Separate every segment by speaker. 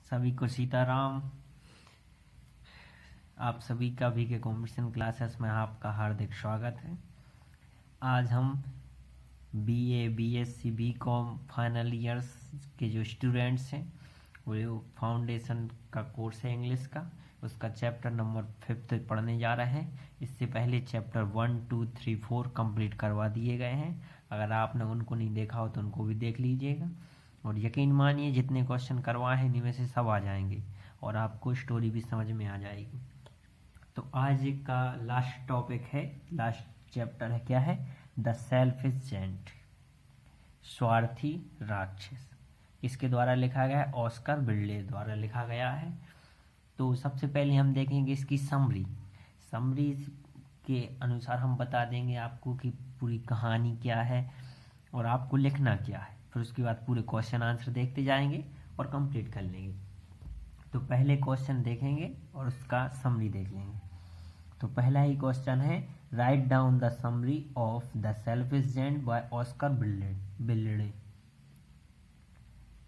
Speaker 1: सभी को सीताराम। आप सभी का भी के कॉम्पिटिशन क्लासेस में आपका हार्दिक स्वागत है। आज हम BA, BSc, BCom final years के जो स्टूडेंट्स हैं वो फाउंडेशन का कोर्स है इंग्लिश का, उसका चैप्टर नंबर 5 पढ़ने जा रहे हैं। इससे पहले चैप्टर 1, 2, 3, 4 कंप्लीट करवा दिए गए हैं। अगर आपने उनको नहीं देखा हो तो उनको भी देख लीजिएगा और यकीन मानिए जितने क्वेश्चन करवाए हैं इनमें से सब आ जाएंगे और आपको स्टोरी भी समझ में आ जाएगी। तो आज का लास्ट टॉपिक है, लास्ट चैप्टर है, क्या है? द सेल्फिश जेंट, स्वार्थी राक्षस। किसके द्वारा लिखा गया है? ऑस्कर विल्डे द्वारा लिखा गया है। तो सबसे पहले हम देखेंगे इसकी समरी के अनुसार हम बता देंगे आपको कि पूरी कहानी क्या है और आपको लिखना क्या है। फिर उसके बाद पूरे क्वेश्चन आंसर देखते जाएंगे और कंप्लीट कर लेंगे। तो पहले क्वेश्चन देखेंगे और उसका समरी देख लेंगे। तो पहला ही क्वेश्चन है, write down the summary of the selfish giant by Oscar Wilde.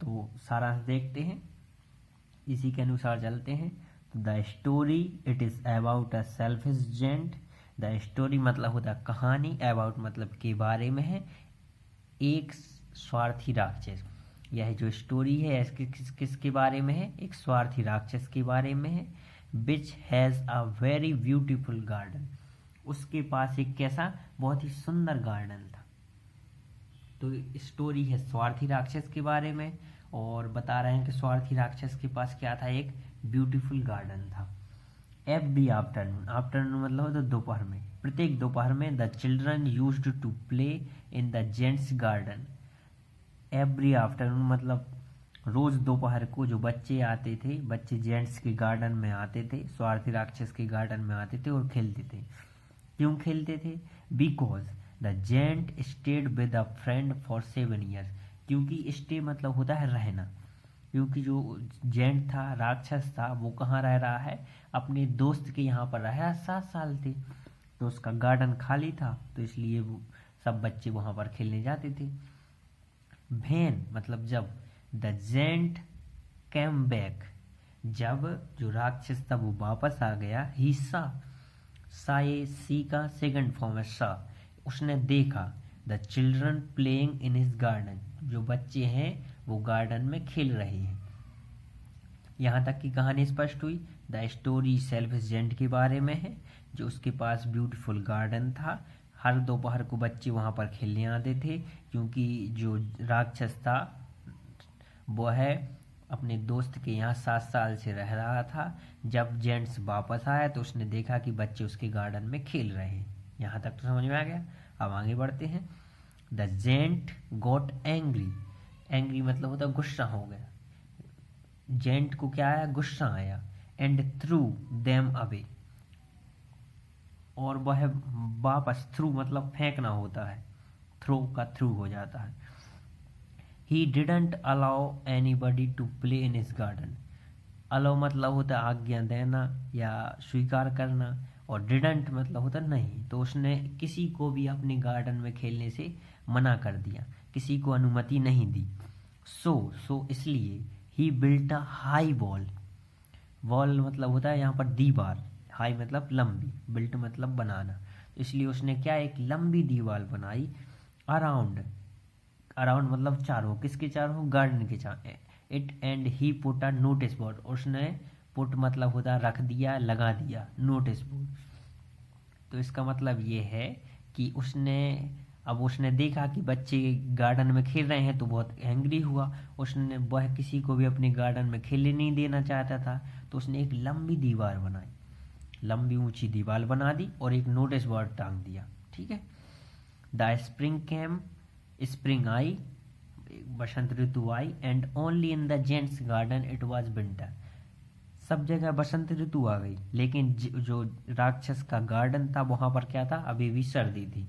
Speaker 1: तो सारांश देखते हैं, इसी के अनुसार चलते हैं। तो the story it is about a selfish giant. The story मतलब होता है कहानी, अबाउट मतलब के बारे में है, एक स्वार्थी राक्षस। यह जो स्टोरी है किसके बारे में है? एक स्वार्थी राक्षस के बारे में है। Which has a very beautiful garden, उसके पास एक कैसा बहुत ही सुंदर गार्डन था। तो स्टोरी है स्वार्थी राक्षस के बारे में और बता रहे हैं कि स्वार्थी राक्षस के पास क्या था? एक ब्यूटीफुल गार्डन था। एवरी आफ्टरनून, आफ्टरनून मतलब होता दोपहर में, प्रत्येक दोपहर में the children used to play in the giant's garden. Every afternoon मतलब रोज दोपहर को जो बच्चे आते थे, बच्चे जेंट्स के गार्डन में आते थे, स्वार्थी राक्षस के गार्डन में आते थे और खेलते थे। क्यों खेलते थे? Because the giant stayed with a friend for 7 years. क्योंकि स्टे मतलब होता है रहना, क्योंकि जो जेंट था, राक्षस था, वो कहाँ रह रहा है? अपने दोस्त के यहाँ पर रहा 7 साल थे। तो उसका गार्डन खाली था तो इसलिए वो सब बच्चे वहाँ पर खेलने जाते थे। भेन मतलब जब, द जेंट कैम बैक, जब जो राक्षस था वो वापस आ गया। ही सा ये सी का सेकंड फॉर्म है सा, उसने देखा। The children playing in his garden, जो बच्चे हैं वो गार्डन में खेल रहे हैं। यहाँ तक की कहानी स्पष्ट हुई। द स्टोरी सेल्फिश जेंट के बारे में है, जो उसके पास ब्यूटीफुल गार्डन था। हर दोपहर को बच्चे वहाँ पर खेलने आते थे, क्योंकि जो राक्षस था वो है अपने दोस्त के यहाँ 7 साल से रह रहा था। जब जेंट्स वापस आया तो उसने देखा कि बच्चे उसके गार्डन में खेल रहे हैं। यहाँ तक तो समझ में आ गया। अब आगे बढ़ते हैं। The giant got angry, angry मतलब होता गुस्सा हो गया। जेंट को क्या आया? गुस्सा आया। एंड थ्रू देम अवे, और वह वापस, थ्रू मतलब फेंकना होता है, थ्रो का थ्रू हो जाता है। He didn't allow anybody to play in his garden. Allow मतलब होता है आज्ञा देना या स्वीकार करना, और डिडंट मतलब होता नहीं। तो उसने किसी को भी अपने गार्डन में खेलने से मना कर दिया, किसी को अनुमति नहीं दी। सो इसलिए he built a high wall, wall मतलब होता है यहाँ पर दीवार, हाई मतलब लंबी, बिल्ट मतलब बनाना। इसलिए उसने क्या, एक लंबी दीवार बनाई। अराउंड, अराउंड मतलब चारों, किसके चारों? गार्डन के चारों। It and he put a notice board, उसने पुट मतलब होता लगा दिया, नोटिस बोर्ड। तो इसका मतलब ये है कि उसने देखा कि बच्चे गार्डन में खेल रहे हैं तो बहुत एंग्री हुआ। वह किसी को भी अपने गार्डन में खेलने नहीं देना चाहता था, तो उसने एक लंबी दीवार बनाई, लंबी ऊंची दीवार बना दी और एक नोटिस बोर्ड टांग दिया। ठीक है। द स्प्रिंग कैम, स्प्रिंग आई, बसंत ऋतु आई। And only in the giant's garden it was winter, सब जगह बसंत ऋतु आ गई, लेकिन जो राक्षस का गार्डन था वहां पर क्या था? अभी भी सर्दी थी।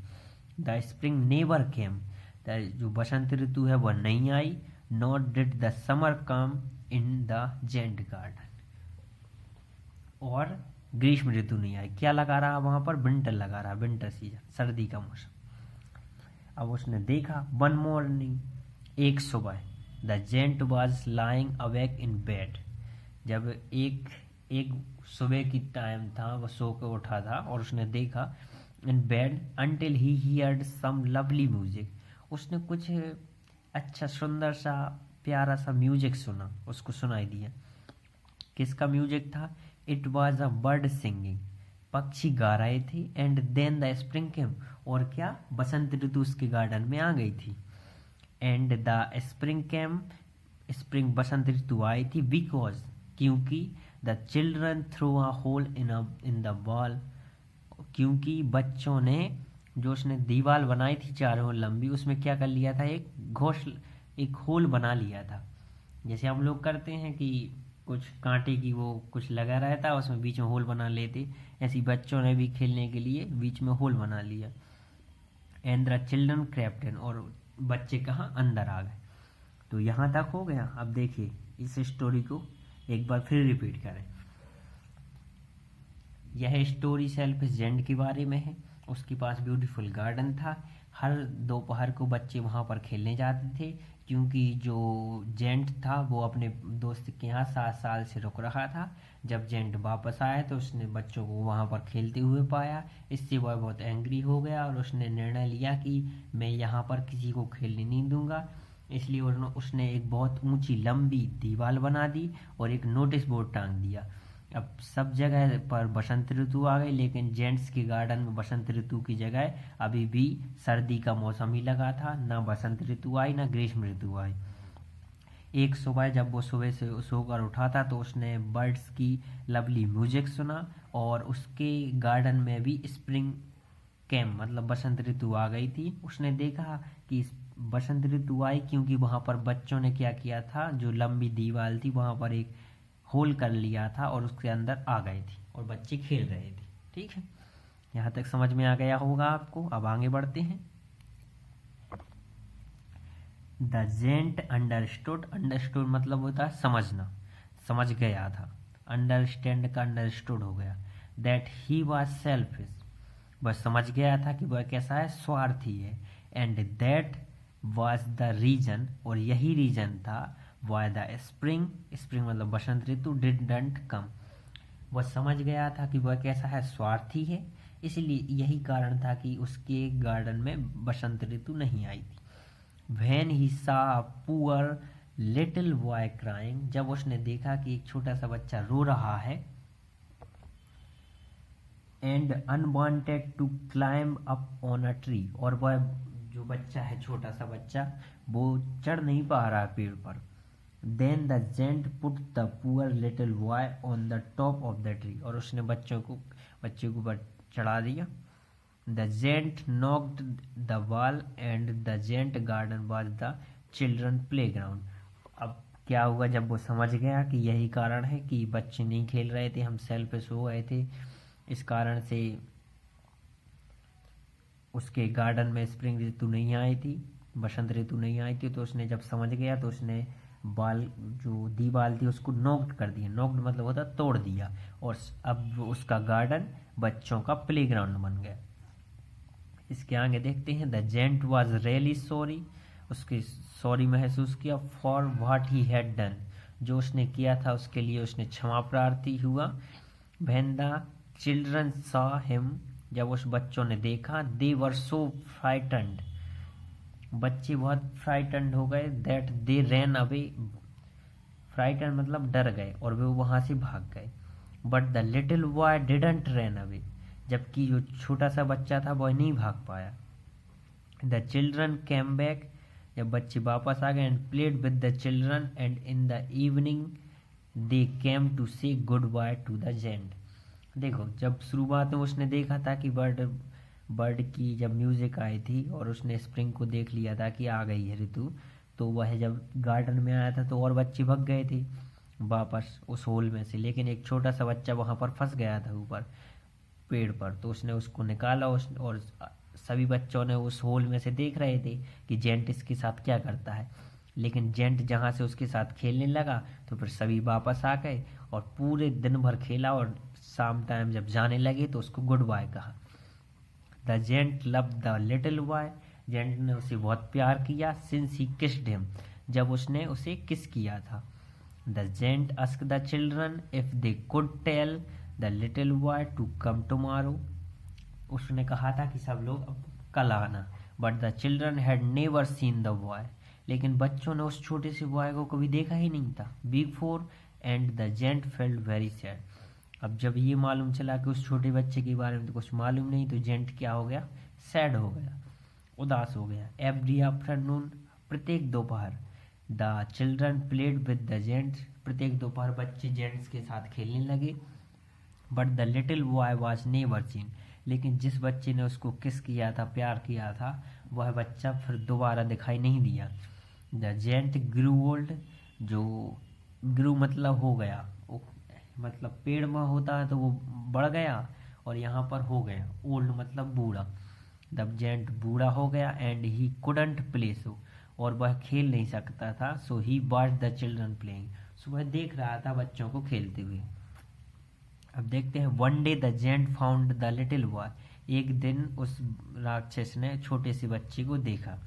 Speaker 1: द स्प्रिंग नेवर केम, जो बसंत ऋतु है वह नहीं आई। Not did the summer come in the giant garden, और ग्रीष्म ऋतु नहीं आई। क्या लगा रहा वहां पर? विंटर लगा रहा, विंटर सीजन, सर्दी का मौसम। अब उसने देखा, वन मॉर्निंग, एक सुबह, the giant was lying awake in bed, जब एक एक सुबह की टाइम था, वो सो के उठा था और उसने देखा in bed until he heard some lovely music, उसने कुछ अच्छा सुंदर सा प्यारा सा म्यूजिक सुना, उसको सुनाई दिया। किसका म्यूजिक था? It was a bird singing, पक्षी गा रहे थे। एंड देन द स्प्रिंग केम, और क्या, बसंत ऋतु उसके गार्डन में आ गई थी। And the spring came, spring बसंत ऋतु आई थी, बिकॉज, क्योंकि the children through a hole in the wall, क्योंकि बच्चों ने, जो उसने दीवार बनाई थी चारों लंबी, उसमें क्या कर लिया था, एक होल बना लिया था। जैसे हम लोग करते हैं कि कुछ कांटे की वो कुछ लगा रहता है, उसमें बीच में होल बना लेते, ऐसे ही बच्चों ने भी खेलने के लिए बीच में होल बना लिया। एंड द चिल्ड्रन क्रेप्ट इन, और बच्चे कहाँ, अंदर आ गए। तो यहाँ तक हो गया। अब देखिए इस स्टोरी को एक बार फिर रिपीट करें। यह स्टोरी सेल्फ जेंट के बारे में है। उसके पास ब्यूटीफुल गार्डन था। हर दोपहर को बच्चे वहाँ पर खेलने जाते थे, क्योंकि जो जेंट था वो अपने दोस्त के यहाँ 7 साल से रुक रहा था। जब जेंट वापस आया तो उसने बच्चों को वहाँ पर खेलते हुए पाया। इससे वह बहुत एंग्री हो गया और उसने निर्णय लिया कि मैं यहाँ पर किसी को खेलने नहीं दूंगा। इसलिए उसने एक बहुत ऊंची लंबी दीवार बना दी और एक नोटिस बोर्ड टांग दिया। अब सब जगह पर बसंत ऋतु आ गई, लेकिन जेंट्स के गार्डन में बसंत ऋतु की जगह अभी भी सर्दी का मौसम ही लगा था। ना बसंत ऋतु आई, ना ग्रीष्म ऋतु आई। एक सुबह जब वो सुबह से सोकर उठा था तो उसने बर्ड्स की लवली म्यूजिक सुना, और उसके गार्डन में भी स्प्रिंग कैम मतलब बसंत ऋतु आ गई थी। उसने देखा कि बसंत ऋतु आई क्योंकि वहाँ पर बच्चों ने क्या किया था, जो लंबी दीवार थी वहाँ पर एक होल कर लिया था और उसके अंदर आ गई थी और बच्चे खेल रहे थे। ठीक है, यहाँ तक समझ में आ गया होगा आपको। अब आगे बढ़ते हैं। द जेंट अंडरस्टूड, अंडरस्टूड मतलब होता है समझना, समझ गया था। अंडरस्टैंड का अंडरस्टूड हो गया। दैट ही वॉज सेल्फिश, वह समझ गया था कि वह कैसा है, स्वार्थी है। And that was the reason, और यही रीजन था, वाई द स्प्रिंग, स्प्रिंग मतलब बसंत ऋतु, डिडंट कम, वह समझ गया था कि वह कैसा है, स्वार्थी है। इसलिए यही कारण था कि उसके गार्डन में बसंत ऋतु नहीं आई थी। When he saw a poor little boy crying, जब उसने देखा कि एक छोटा सा बच्चा रो रहा है, and unwanted to climb up on a tree, और वह जो बच्चा है, छोटा सा बच्चा, वो चढ़ नहीं पा रहा पेड़ पर। Then the giant put the poor little boy on the top of the tree, और उसने बच्चे को ऊपर चढ़ा दिया। The giant knocked the wall and the giant garden was the children playground. अब क्या हुआ, जब वो समझ गया कि यही कारण है कि बच्चे नहीं खेल रहे थे, हम सेल्फिश हो गए थे, इस कारण से उसके गार्डन में स्प्रिंग ऋतु नहीं आई थी, बसंत ऋतु नहीं आई थी। तो उसने जब समझ गया तो उसने बाल जो दीवार थी उसको नॉक्ड कर दिया। नॉक्ड मतलब होता तोड़ दिया, और अब उसका गार्डन बच्चों का प्लेग्राउंड बन गया। इसके आगे देखते हैं। The giant was really sorry, उसकी सॉरी महसूस किया, for what he had done, जो उसने किया था उसके लिए उसने क्षमा प्रार्थी हुआ। When the children saw him, जब उस बच्चों ने देखा, दे वर सो फ्राइटन्ड, बच्चे बहुत फ्राइटन्ड हो गए, that they ran away, frighten मतलब डर गए और वे वहाँ से भाग गए। But the little boy didn't ran away, जबकि जो छोटा सा बच्चा था वह नहीं भाग पाया। द चिल्ड्रन कैम बैक, जब बच्चे वापस आ गए, and played with the children, and in the evening they came to say goodbye to the giant. देखो, जब शुरुआत में उसने देखा था कि बर्ड की जब म्यूजिक आई थी और उसने स्प्रिंग को देख लिया था कि आ गई है ऋतु, तो वह जब गार्डन में आया था तो और बच्चे भाग गए थे वापस उस होल में से, लेकिन एक छोटा सा बच्चा वहाँ पर फंस गया था ऊपर पेड़ पर। तो उसने उसको निकाला, और सभी बच्चों ने उस होल में से देख रहे थे कि जेंट इसके साथ क्या करता है। लेकिन जेंट जहाँ से उसके साथ खेलने लगा तो फिर सभी वापस आ गए और पूरे दिन भर खेला, और शाम टाइम जब जाने लगे तो उसको गुड बाय कहा। The giant love the little boy, giant ने उसे बहुत प्यार किया। सिंस ही किस्ड हिम, जब उसने उसे किस किया था। The giant asked the children if they could tell the little boy to come tomorrow. उसने कहा था कि सब लोग अब कल आना, but the children had never seen the boy, लेकिन बच्चों ने उस छोटे से बॉय को कभी देखा ही नहीं था। Before and the giant felt very sad. अब जब ये मालूम चला कि उस छोटे बच्चे के बारे में तो कुछ मालूम नहीं, तो जेंट क्या हो गया, सैड हो गया, उदास हो गया। एवरी आफ्टरनून, प्रत्येक दोपहर, the children played with the gents, प्रत्येक दोपहर बच्चे जेंट्स के साथ खेलने लगे। But the little boy was never seen, लेकिन जिस बच्चे ने उसको किस किया था, प्यार किया था, वह बच्चा फिर दोबारा दिखाई नहीं दिया। द जेंट ग्रू ओल्ड, जो ग्रू मतलब हो गया, मतलब पेड़ में होता है तो वो बढ़ गया, और यहाँ पर हो गया ओल्ड मतलब बूढ़ा। द जेंट बूढ़ा हो गया and he couldn't play so, और वह खेल नहीं सकता था। सो ही वॉच द चिल्ड्रन प्लेइंग, सो वह देख रहा था बच्चों को खेलते हुए। अब देखते हैं, one day the giant found the little boy, एक दिन उस राक्षस ने छोटे से बच्चे को देखा।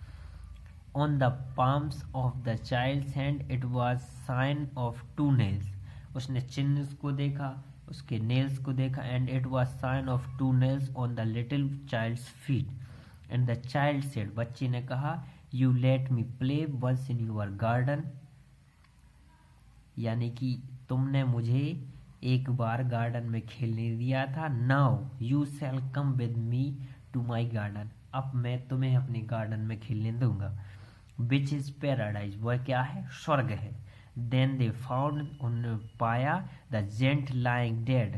Speaker 1: On the palms of the child's hand it was sign of two nails, उसने चिन्ह को देखा, उसके नेल्स को देखा, and it was sign of two nails on the little child's feet. And the child said, बच्चे ने कहा, you let me play once in your garden, यानी कि तुमने मुझे एक बार गार्डन में खेलने दिया था। Now you shall come with me to my garden, अब मैं तुम्हें अपने गार्डन में खेलने दूंगा। विच इज पैराडाइज, वह क्या है, स्वर्ग है। देन दे फाउंड, उन्होंने पाया, द जेंट लाइंग डेड,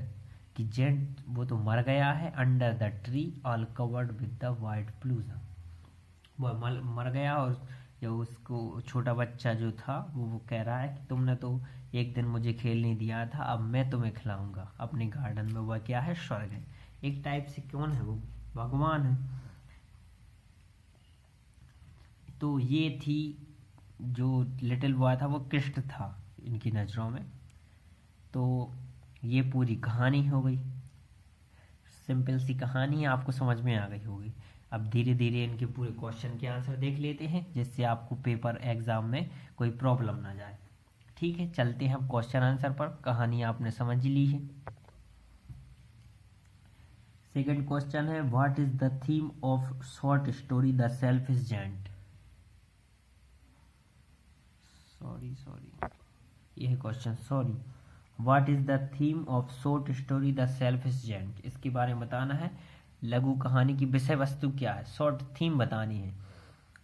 Speaker 1: कि जेंट वो तो मर गया है, under the tree all covered with the white blossoms, वह मर गया। और जो उसको छोटा बच्चा जो था वो कह रहा है कि तुमने तो एक दिन मुझे खेलने दिया था, अब मैं तुम्हें खिलाऊंगा अपने गार्डन में। वह क्या है, स्वर्ग है। एक टाइप से कौन है, वो भगवान है। तो ये थी, जो लिटिल बॉय था वो कृष्ण था इनकी नज़रों में। तो ये पूरी कहानी हो गई, सिंपल सी कहानी है, आपको समझ में आ गई होगी। अब धीरे धीरे इनके पूरे क्वेश्चन के आंसर देख लेते हैं, जिससे आपको पेपर एग्जाम में कोई प्रॉब्लम ना जाए। ठीक है, चलते हैं अब क्वेश्चन आंसर पर। कहानी आपने समझ ली है। सेकंड क्वेश्चन है, what is the theme of short story the selfish giant. यह question, what is the theme of short story the selfish giant, इसके बारे में बताना है। लघु कहानी की विषय वस्तु क्या है, शॉर्ट थीम बतानी है।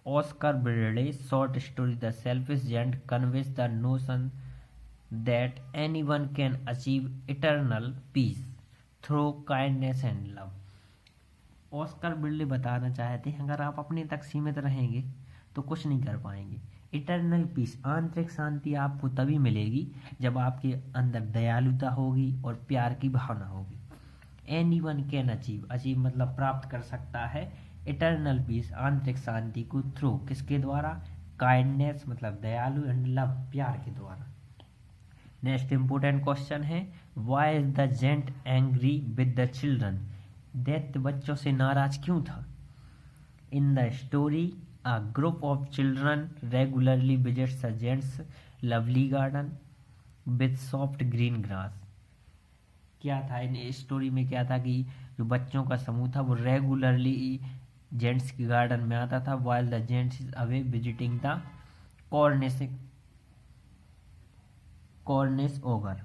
Speaker 1: Oscar Wilde short story the selfish giant conveys the notion that anyone can achieve eternal peace through kindness and love. Oscar Wilde बताना चाहते हैं, अगर आप अपने तक सीमित रहेंगे तो कुछ नहीं कर पाएंगे। इटर्नल पीस, आंतरिक शांति आपको तभी मिलेगी जब आपके अंदर दयालुता होगी और प्यार की भावना होगी। एनीवन कैन अचीव मतलब प्राप्त कर सकता है, इटर्नल पीस आंतरिक शांति को थ्रू किसके द्वारा, काइंडनेस मतलब दयालु, एंड लव प्यार के द्वारा। नेक्स्ट इंपोर्टेंट क्वेश्चन है, why is the giant angry with the children, दैत्य बच्चों से नाराज क्यों था। In the story a group of children regularly visits the gent's lovely garden with soft green grass। क्या था इन स्टोरी में, क्या था कि जो बच्चों का समूह था वो रेगुलरली जेंट्स के गार्डन में आता था, while the gents is away visiting the cornice ogre।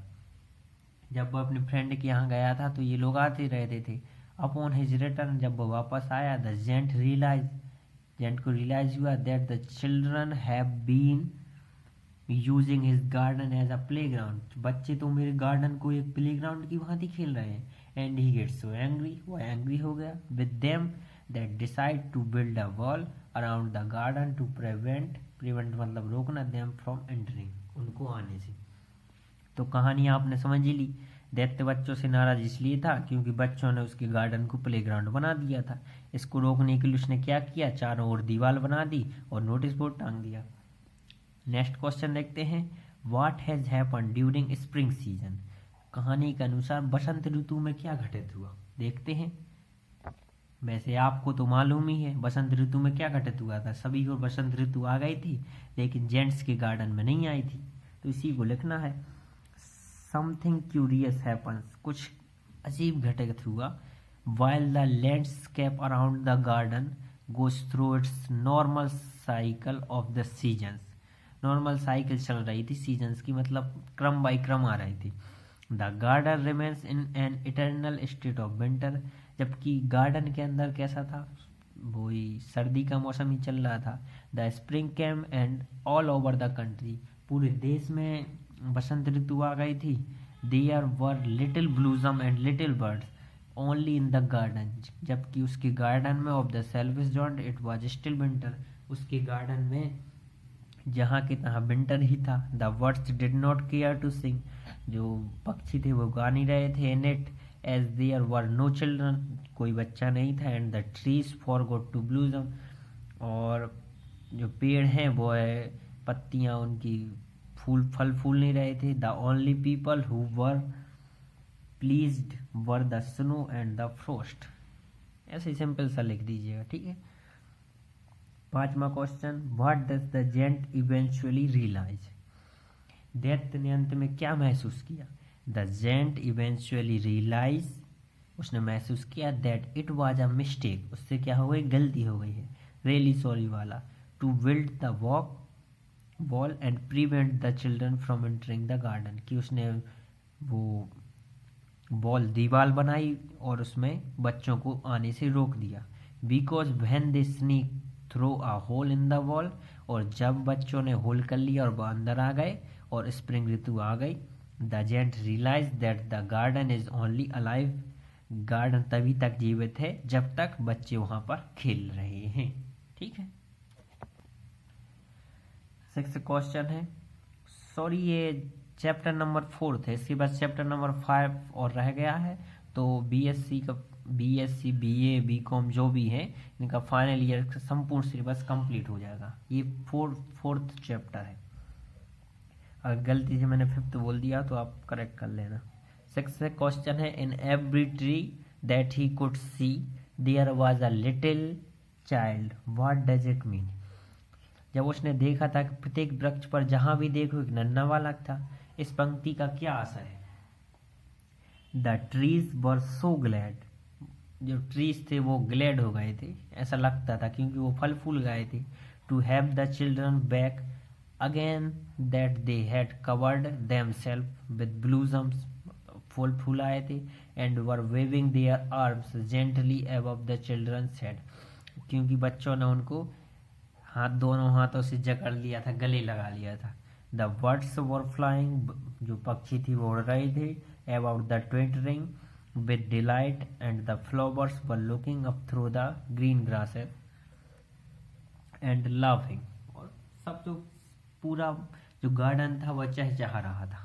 Speaker 1: जब वो अपने फ्रेंड के यहाँ गया था तो ये लोग आते रहते थे। अपॉन हिज रिटर्न, जब वो वापस आया, द जेंट को रियलाइज हुआ that the children have been using his garden as a playground, बच्चे तो मेरे गार्डन को एक प्लेग्राउंड की भांति खेल रहे हैं। And he gets so angry, वो एंग्री हो गया with them that decide to build a wall around the garden to prevent मतलब रोकना, देम फ्रॉम एंटरिंग, उनको आने से। तो कहानी आपने समझ ही ली। दैत्य बच्चों से नाराज इसलिए था क्योंकि बच्चों ने उसके गार्डन को प्लेग्राउंड बना दिया था। इसको रोकने के लिए उसने क्या किया, चारों ओर दीवार बना दी और नोटिस बोर्ड टांग दिया। नेक्स्ट क्वेश्चन देखते हैं, what has happen during spring season, कहानी के अनुसार बसंत ऋतु में क्या घटित हुआ, देखते हैं। वैसे आपको तो मालूम ही है बसंत ऋतु में क्या घटित हुआ था, सभी को बसंत ऋतु आ गई थी, लेकिन जेंट्स के गार्डन में नहीं आई थी। तो इसी को लिखना है। समथिंग क्यूरियस हैपन्स, कुछ अजीब घटित हुआ। While the landscape around the garden goes through it's normal cycle of the seasons, normal cycle चल रही थी सीजन्स की, मतलब क्रम बाई क्रम आ रही थी। The garden remains in an eternal state of winter, जबकि गार्डन के अंदर कैसा था, वही सर्दी का मौसम ही चल रहा था। The spring came and all over the country, पूरे देश में बसंत ऋतु आ गई थी। There were little blossom and little birds only in the garden, जबकि उसके गार्डन में of the selfish giant it was still winter, उसके गार्डन में जहाँ के तहाँ विंटर ही था। The birds did not care to sing, जो पक्षी थे वो गा नहीं रहे थे। In it as there were no children, कोई बच्चा नहीं था। And the trees forgot to blossom, और जो पेड़ हैं वो है पत्तियाँ उनकी फल फूल नहीं रहे थे। The only people who were pleased were the snow and the frost. ऐसे सिंपल सा लिख दीजिएगा, ठीक है। 5वां question, what does the giant eventually realise, दैत्य ने अंत में क्या महसूस किया। द जेंट इवेंचुअली रियलाइज, उसने महसूस किया that it was a mistake, उससे क्या हो गई, गलती हो गई है, रियली सॉरी वाला, to build the wall and prevent the children from entering the garden, कि उसने वो वॉल दीवार बनाई और उसमें बच्चों को आने से रोक दिया। Because when they sneak through a hole in the wall, और जब बच्चों ने होल कर लिया और वह अंदर आ गए और स्प्रिंग ऋतु आ गई, the giant realise that the garden is only alive, garden तभी तक जीवित है जब तक बच्चे वहां पर खेल रहे हैं, ठीक है। 6th क्वेश्चन है, सॉरी ये चैप्टर नंबर 4 थे, इसके बाद चैप्टर नंबर 5 और रह गया है। तो बीएससी बीए बीकॉम जो भी है इनका फाइनल ईयर का संपूर्ण सिलेबस कंप्लीट हो जाएगा। ये फोर्थ चैप्टर है। अगर गलती से मैंने 5th बोल दिया तो आप करेक्ट कर लेना। 6th क्वेश्चन है, in every tree that he could see there was a little child, what does it mean, जब उसने देखा था कि प्रत्येक वृक्ष पर जहां भी देखो एक नन्हा बालक था, इस पंक्ति का क्या आशय है। The trees were so glad, जो ट्रीज थे वो ग्लैड हो गए थे, ऐसा लगता था क्योंकि वो फल फूल गए थे। To have the children back again that they had covered themselves with blossoms, फूल फूल आए थे। And were waving their arms gently above the children's head, क्योंकि बच्चों ने उनको दोनों हाथों से जकड़ लिया था, गले लगा लिया था। द बर्ड्स वर फ्लाइंग, जो पक्षी थी वो उड़ रहे थे। About the twittering with delight and the flowers were looking up through the green grasses and laughing, और सब जो पूरा जो गार्डन था वह चहचहा रहा था।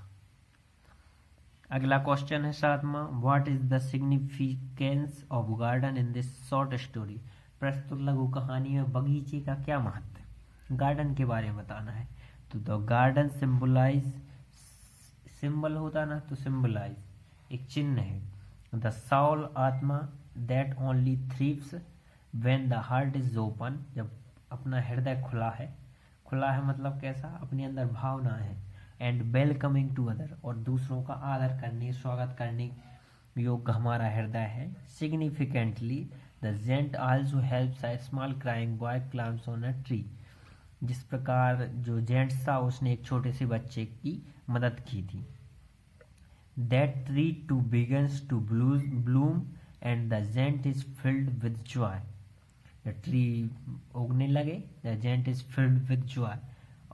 Speaker 1: अगला क्वेश्चन है 7वां, what is the significance of garden in this short story, प्रस्तुत लघु कहानी में बगीचे का क्या महत्व है, गार्डन के बारे में बताना है। तो द गार्डन सिंबलाइज, सिंबल होता ना तो सिंबलाइज एक चिन्ह है। द सोल आत्मा that only thrives when the heart is open, जब अपना हृदय खुला है मतलब कैसा, अपने अंदर भावना है। एंड वेलकमिंग टू अदर, और दूसरों का आदर करने स्वागत करने योग्य हमारा हृदय है। Significantly the giant also helps a small crying boy climbs on a tree, जिस प्रकार जो जेंट्स था उसने एक छोटे से बच्चे की मदद की थी। That tree to begins to bloom and the giant is filled with joy, the tree उगने लगे, the giant is filled with joy,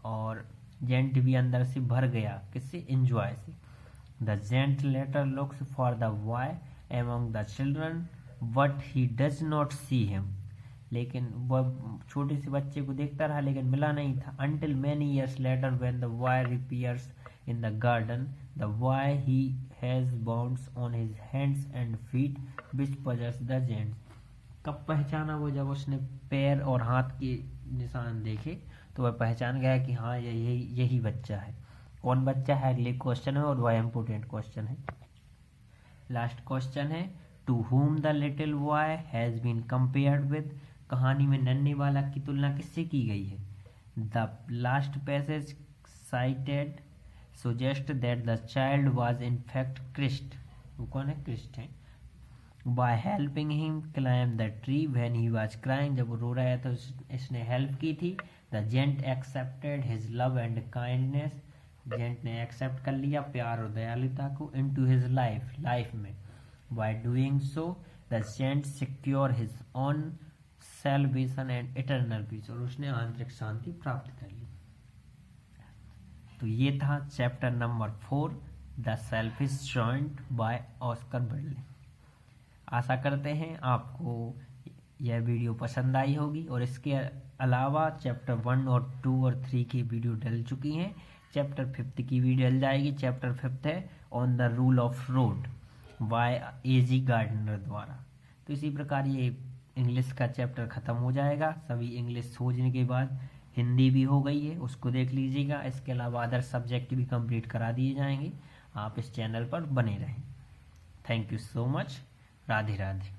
Speaker 1: और जेंट भी अंदर से भर गया, किससे, एंजॉय से। The giant later looks for the boy among the children but he does not see him, लेकिन वह छोटे से बच्चे को देखता रहा लेकिन मिला नहीं था। until many years later when the boy reappears in the garden, the boy he has bounds on his hands and feet which possess the gent, कब पहचाना वो, जब उसने पैर और हाथ के निशान देखे तो वह पहचान गया कि हाँ यही बच्चा है। कौन बच्चा है अगले क्वेश्चन है, और वह इम्पोर्टेंट क्वेश्चन है। लास्ट क्वेश्चन है, to whom the little boy has been compared with, कहानी में नन्हे बालक की तुलना किससे की गई है। The last passage cited suggest that the child was in fact Christ. वो कौन है? क्रिस्ट है. By helping him climb the tree when he was crying, जब वो रो रहा है तो इसने हेल्प की थी. The gent accepted his love and kindness. Giant ने एक्सेप्ट कर लिया प्यार और दयालुता को into his लाइफ में. By doing so, the gent secure his own salvation and eternal peace. और उसने आंतरिक शांति प्राप्त कर ली. तो ये था chapter number 4 the selfish giant by Oscar Wilde. आशा करते हैं आपको यह वीडियो पसंद आई होगी और इसके अलावा चैप्टर 1 और 2 और 3 की वीडियो डल चुकी हैं. चैप्टर 5 की वीडियो डल जाएगी. चैप्टर 5 है on the rule of road by A G Gardner द्वारा. तो इसी प्रकार ये इंग्लिश का चैप्टर ख़त्म हो जाएगा. सभी इंग्लिश सोचने के बाद हिंदी भी हो गई है, उसको देख लीजिएगा. इसके अलावा अदर सब्जेक्ट भी कंप्लीट करा दिए जाएंगे. आप इस चैनल पर बने रहें. Thank you so much. Radhe Radhe.